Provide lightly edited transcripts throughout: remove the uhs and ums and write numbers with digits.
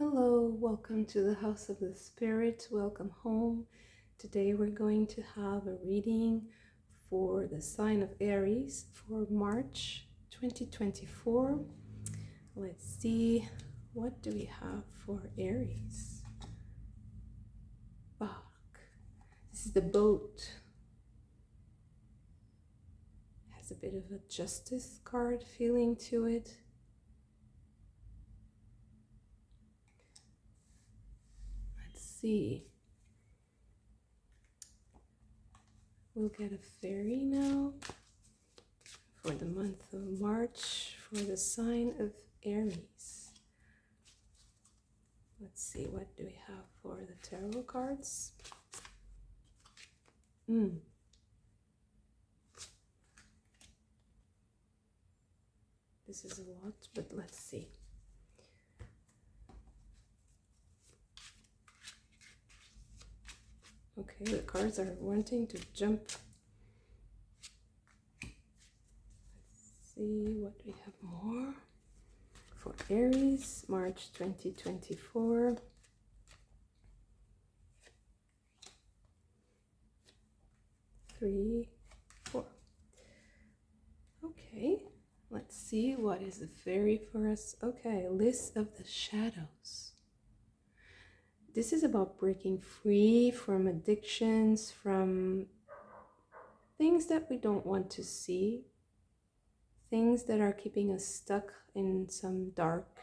Hello, welcome to the House of the Spirit. Welcome home. Today we're going to have a reading for the sign of Aries for March 2024. Let's see, what do we have for Aries? Fuck. This is the boat. Has a bit of a justice card feeling to it. See, we'll get a fairy now for the month of March for the sign of Aries. Let's see, what do we have for the tarot cards? This is a lot, but let's see. Okay, the cards are wanting to jump. Let's see what we have more for Aries, March 2024. Three, four. Okay, let's see what is the fairy for us. Okay, list of the shadows. This is about breaking free from addictions, from things that we don't want to see, things that are keeping us stuck in some dark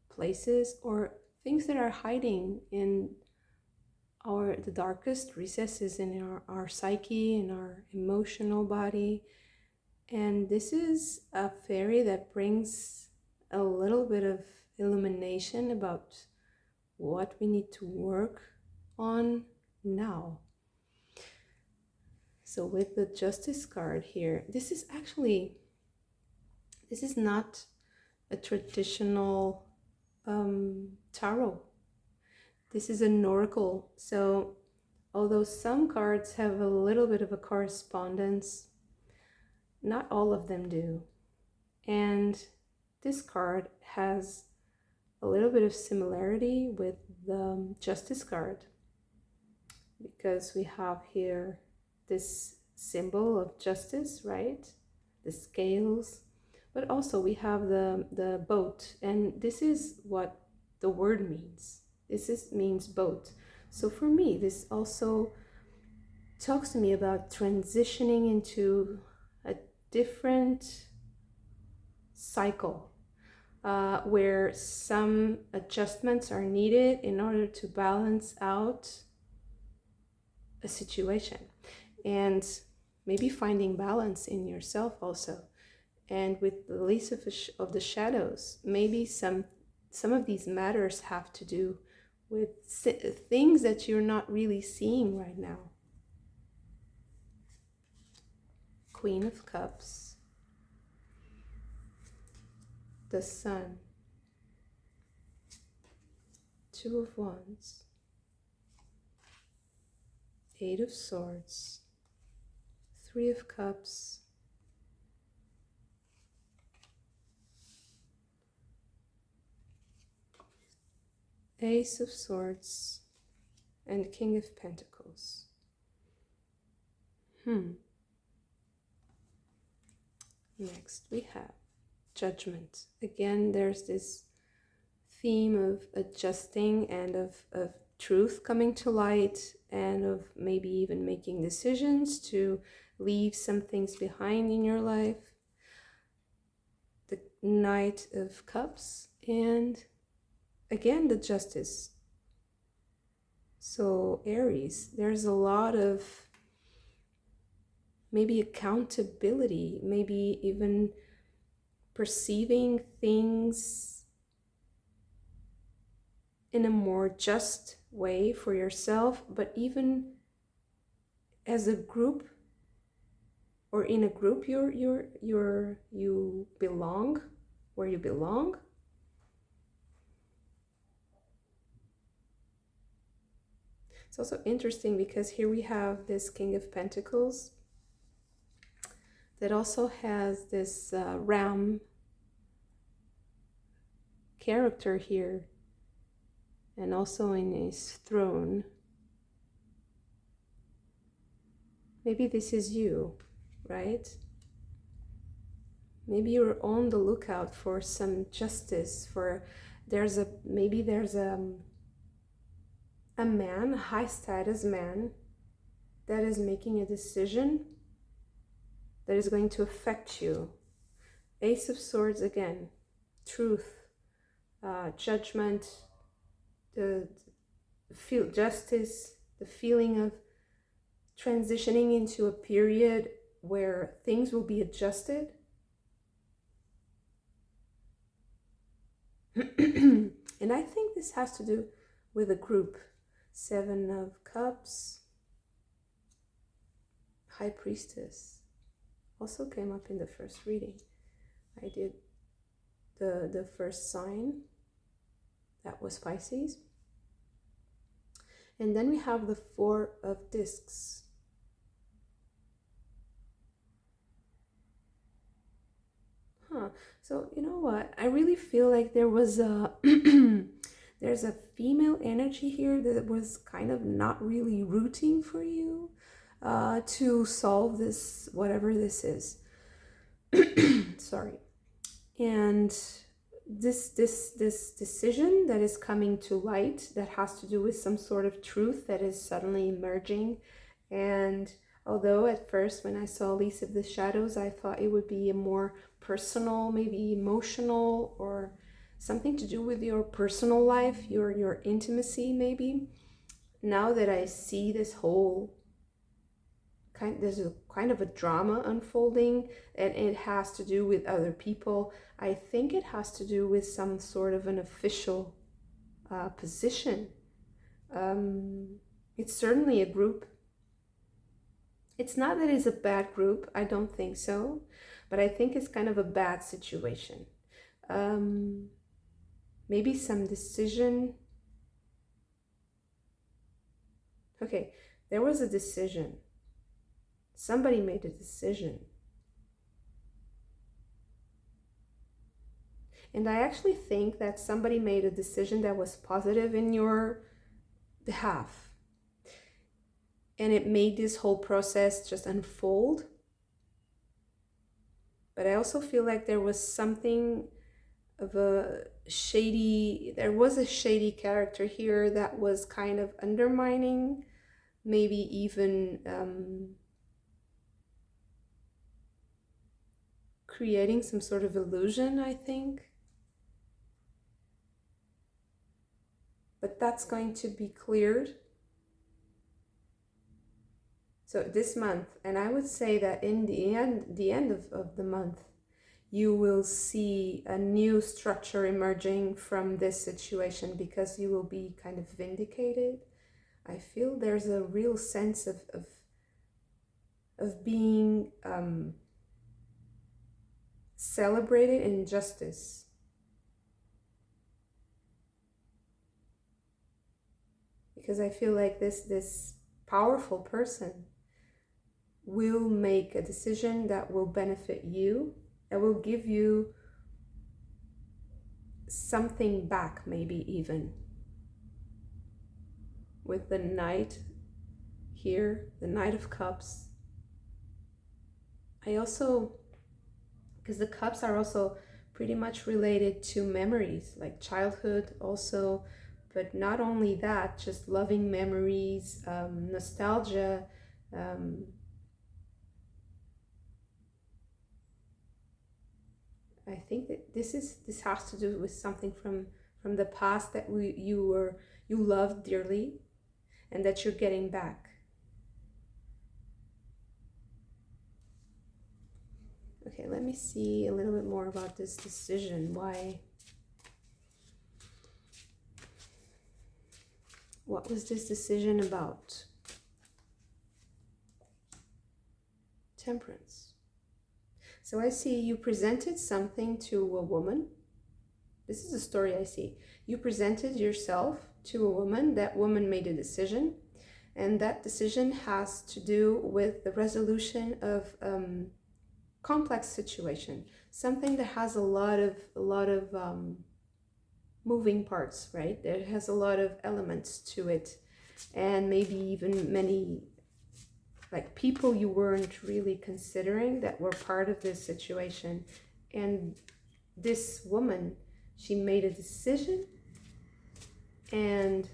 places, or things that are hiding in the darkest recesses in our psyche, in our emotional body. And this is a fairy that brings a little bit of illumination about what we need to work on now. So with the Justice card here, this is not a traditional tarot. This is an oracle. So although some cards have a little bit of a correspondence, not all of them do. And this card has a little bit of similarity with the Justice card, because we have here this symbol of justice, right? The scales, but also we have the boat, and this is what the word means. Means boat. So for me, this also talks to me about transitioning into a different cycle, where some adjustments are needed in order to balance out a situation, and maybe finding balance in yourself also. And with the release of the shadows, maybe some of these matters have to do with things that you're not really seeing right now. Queen of Cups, the Sun, Two of Wands, Eight of Swords, Three of Cups, Ace of Swords, and King of Pentacles. Next we have Judgment. Again, there's this theme of adjusting and of truth coming to light, and of maybe even making decisions to leave some things behind in your life. The Knight of Cups, and again the Justice. So Aries, there's a lot of maybe accountability, maybe even perceiving things in a more just way for yourself, but even as a group, or in a group you belong, where you belong. It's also interesting because here we have this King of Pentacles that also has this ram character here and also in his throne. Maybe this is you, right? Maybe you're on the lookout for some justice, for maybe there's a man, a high status man, that is making a decision that is going to affect you. Ace of Swords again, truth, judgment, the feel justice, the feeling of transitioning into a period where things will be adjusted. And I think this has to do with a group. 7 of Cups, High Priestess also came up in the first reading. I did the first sign, that was Pisces. And then we have the 4 of Discs. So you know what? I really feel like there was a there's a female energy here that was kind of not really rooting for you to solve this, whatever this is. Sorry. And this decision that is coming to light, that has to do with some sort of truth that is suddenly emerging. And although at first when I saw Lease of the Shadows, I thought it would be a more personal, maybe emotional, or something to do with your personal life, your intimacy maybe. Now that I see this whole there's a kind of a drama unfolding, and it has to do with other people. I think it has to do with some sort of an official position. It's certainly a group. It's not that it's a bad group, I don't think so, but I think it's kind of a bad situation. Maybe some decision. Okay, there was a decision. Somebody made a decision. And I actually think that somebody made a decision that was positive in your behalf. And it made this whole process just unfold. But I also feel like there was something of a shady character here that was kind of undermining, maybe even creating some sort of illusion, I think. But that's going to be cleared. So this month, and I would say that in the end of the month, you will see a new structure emerging from this situation, because you will be kind of vindicated. I feel there's a real sense of being celebrated in justice. Because I feel like this powerful person will make a decision that will benefit you, that will give you something back, maybe even. With the Knight here, the Knight of Cups. I also, because the cups are also pretty much related to memories, like childhood also, but not only that, just loving memories, nostalgia. I think that this has to do with something from the past that you loved dearly, and that you're getting back. Okay, let me see a little bit more about this decision. What was this decision about? Temperance. So I see you presented something to a woman. This is a story I see. You presented yourself to a woman. That woman made a decision. And that decision has to do with the resolution of complex situation. Something that has a lot of moving parts, right? It has a lot of elements to it, and maybe even many like people you weren't really considering that were part of this situation. And this woman, she made a decision, and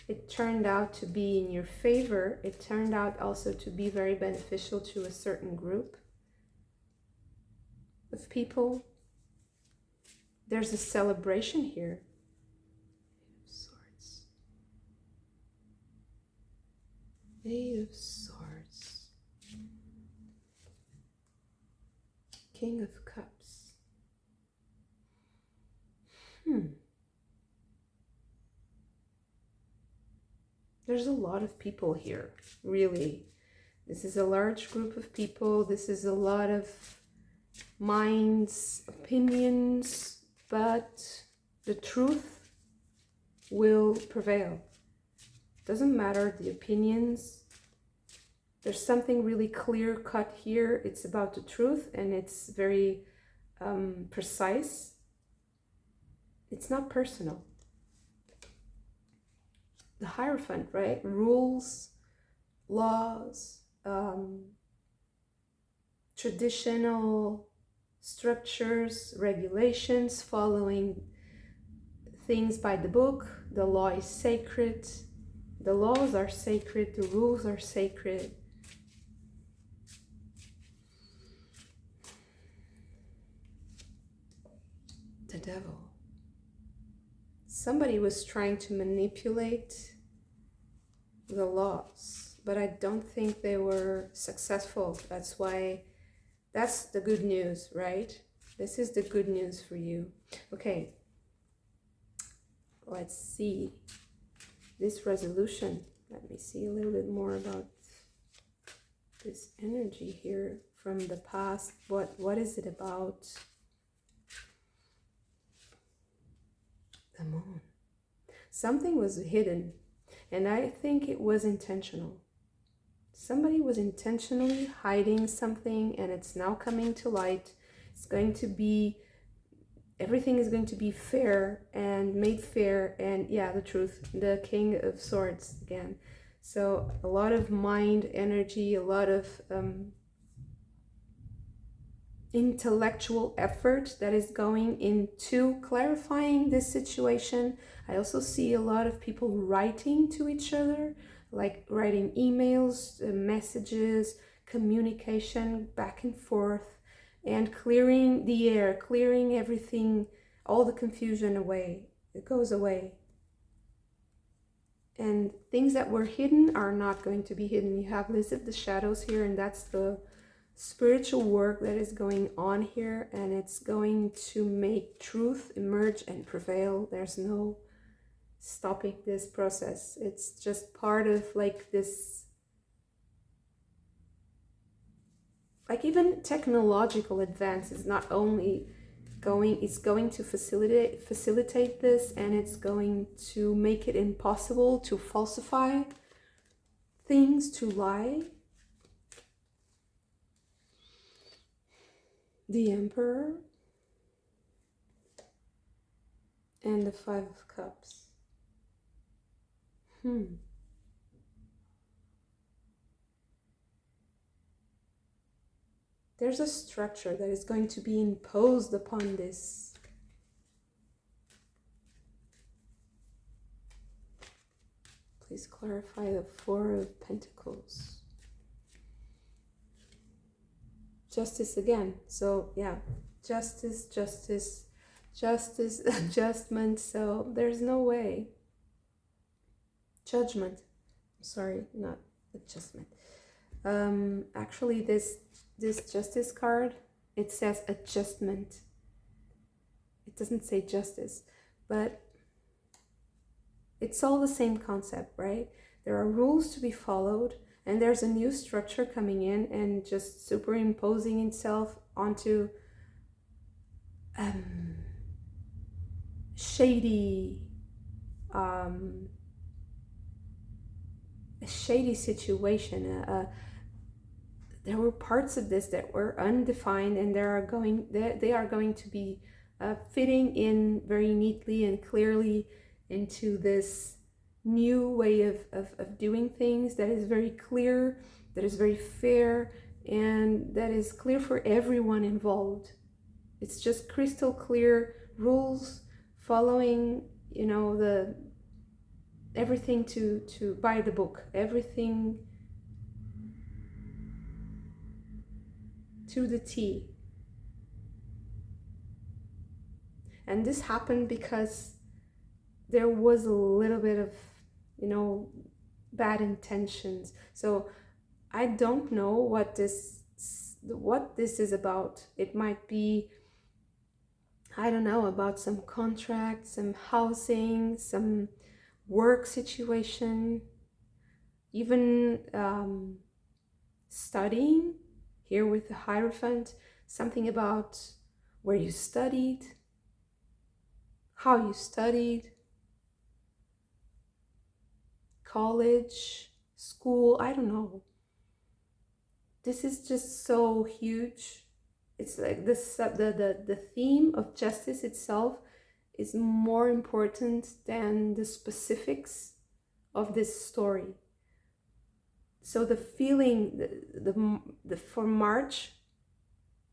it turned out to be in your favor. It turned out also to be very beneficial to a certain group of people. There's a celebration here. Swords. Eight of Swords. King of Cups. There's a lot of people here, really. This is a large group of people. This is a lot of minds, opinions, but the truth will prevail. Doesn't matter the opinions. There's something really clear cut here. It's about the truth, and it's very precise. It's not personal. The Hierophant, right? Rules, laws, traditional structures, regulations, following things by the book. The law is sacred. The laws are sacred. The rules are sacred. The Devil. Somebody was trying to manipulate the laws, but I don't think they were successful. That's why, that's the good news, right? This is the good news for you. Okay, let's see this resolution. Let me see a little bit more about this energy here from the past. What is it about? The Moon. Something was hidden, and I think it was intentional. Somebody was intentionally hiding something, and it's now coming to light. It's going to be, everything is going to be fair and made fair, and yeah, the truth. The King of Swords again. So a lot of mind energy, a lot of intellectual effort that is going into clarifying this situation. I also see a lot of people writing to each other, like writing emails, messages, communication back and forth, and clearing the air, clearing everything, all the confusion away. It goes away. And things that were hidden are not going to be hidden. You have List of the Shadows here, and that's the spiritual work that is going on here, and it's going to make truth emerge and prevail. There's no stopping this process. It's just part of like this, like even technological advance is not only going, it's going to facilitate this, and it's going to make it impossible to falsify things, to lie. The Emperor and the Five of Cups. There's a structure that is going to be imposed upon this. Please clarify the Four of Pentacles. Justice again. So yeah, justice, adjustment. So there's no way. Judgment. Sorry, not adjustment. Actually, this Justice card, it says adjustment. It doesn't say justice, but it's all the same concept, right? There are rules to be followed, and there's a new structure coming in and just superimposing itself onto shady, a shady situation. There were parts of this that were undefined, and they are going to be fitting in very neatly and clearly into this new way of doing things that is very clear, that is very fair, and that is clear for everyone involved. It's just crystal clear rules, following, the everything to by the book, everything to the T. And this happened because there was a little bit of, bad intentions. So I don't know what this is about. It might be, I don't know, about some contract, some housing, some work situation, even studying, here with the Hierophant, something about where you studied, how you studied, college, school, I don't know. This is just so huge. It's like this, the theme of justice itself is more important than the specifics of this story. So the feeling, the for March,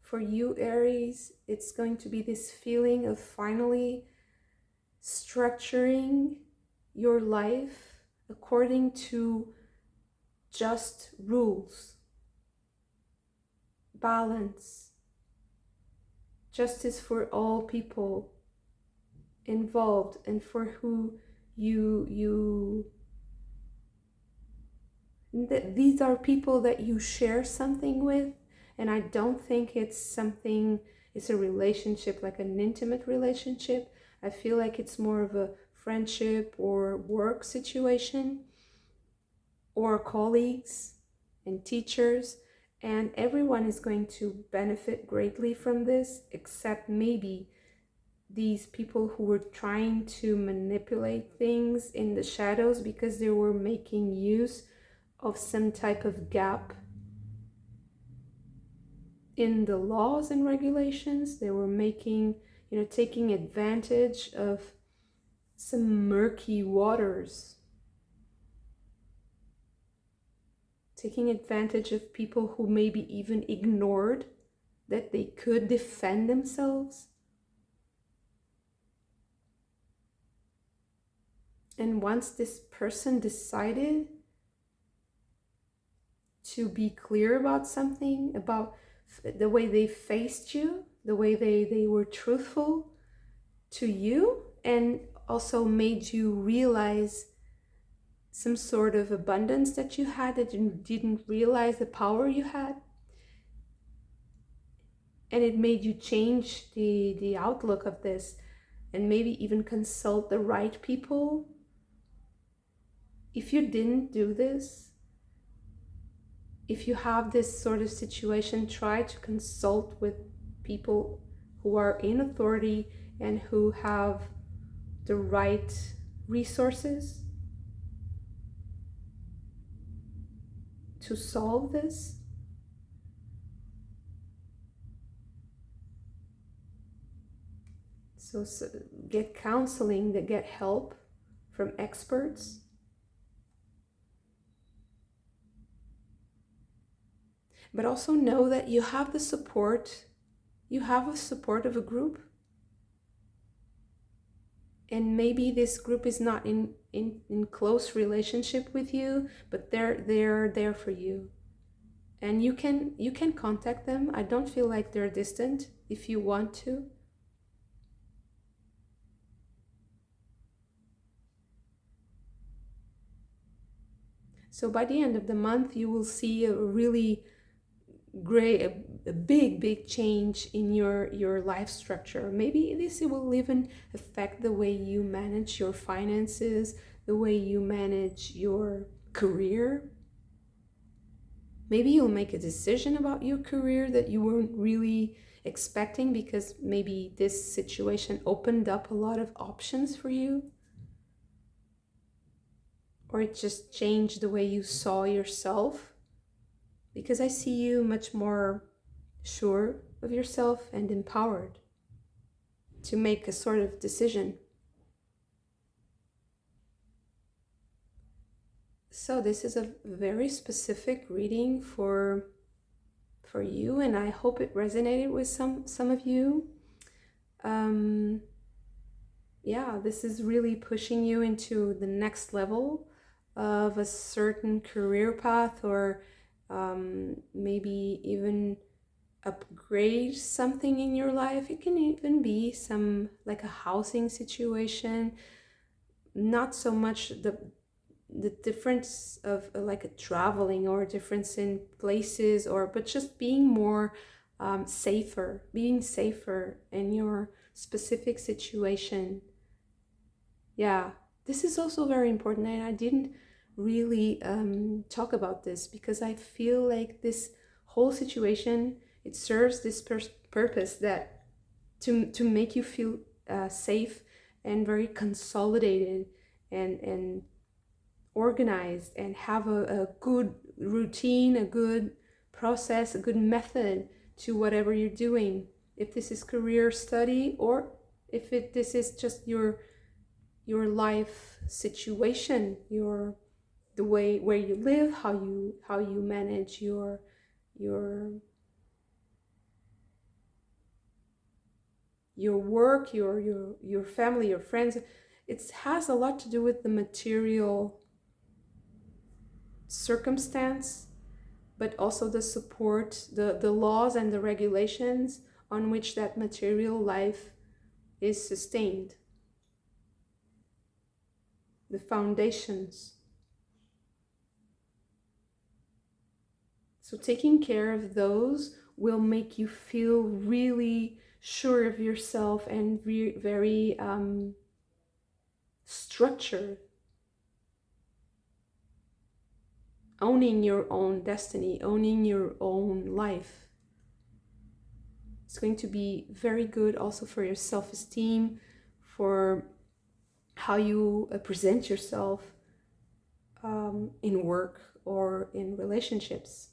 for you Aries, it's going to be this feeling of finally structuring your life according to just rules, balance, justice for all people involved and for who you these are people that you share something with. And I don't think it's a relationship, like an intimate relationship. I feel like it's more of a friendship or work situation, or colleagues and teachers. And everyone is going to benefit greatly from this, except maybe these people who were trying to manipulate things in the shadows because they were making use of some type of gap in the laws and regulations. They were taking advantage of some murky waters, taking advantage of people who maybe even ignored that they could defend themselves. And once this person decided to be clear about something, about the way they faced you, the way they were truthful to you, and also made you realize some sort of abundance that you had, that you didn't realize the power you had, and it made you change the outlook of this, and maybe even consult the right people. If you didn't do this, if you have this sort of situation, try to consult with people who are in authority and who have the right resources to solve this. So get counseling, get help from experts. But also know that you have the support, of a group. And maybe this group is not in close relationship with you, but they're there for you. And you can contact them. I don't feel like they're distant if you want to. So by the end of the month, you will see a really a big change in your life structure. Maybe this will even affect the way you manage your finances, the way you manage your career. Maybe you'll make a decision about your career that you weren't really expecting, because maybe this situation opened up a lot of options for you, or it just changed the way you saw yourself. Because I see you much more sure of yourself and empowered. to make a sort of decision. So this is a very specific reading for you, and I hope it resonated with some of you. Yeah, this is really pushing you into the next level of a certain career path, or maybe even upgrade something in your life. It can even be some like a housing situation, not so much the difference of like a traveling or a difference in places, or but just being more being safer in your specific situation. Yeah, this is also very important, and I didn't really talk about this because I feel like this whole situation, it serves this purpose, that to make you feel safe and very consolidated and organized, and have a good routine, a good process, a good method to whatever you're doing. If this is career, study, or if this is just your life situation, the way where you live, how you manage your work, your family, your friends. It has a lot to do with the material circumstance, but also the support, the laws and the regulations on which that material life is sustained, the foundations. So taking care of those will make you feel really sure of yourself and very structured, owning your own destiny, owning your own life. It's going to be very good also for your self-esteem, for how you present yourself in work or in relationships.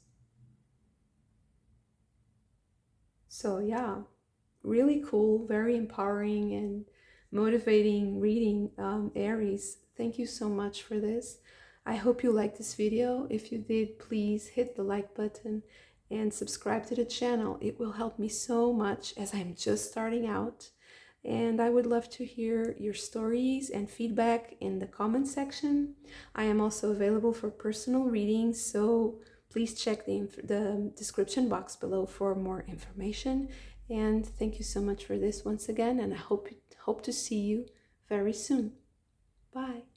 So yeah, really cool, very empowering and motivating reading, Aries. Thank you so much for this. I hope you liked this video. If you did, please hit the like button and subscribe to the channel. It will help me so much as I'm just starting out. And I would love to hear your stories and feedback in the comment section. I am also available for personal readings, so please check the description box below for more information. And thank you so much for this once again, and I hope to see you very soon. Bye.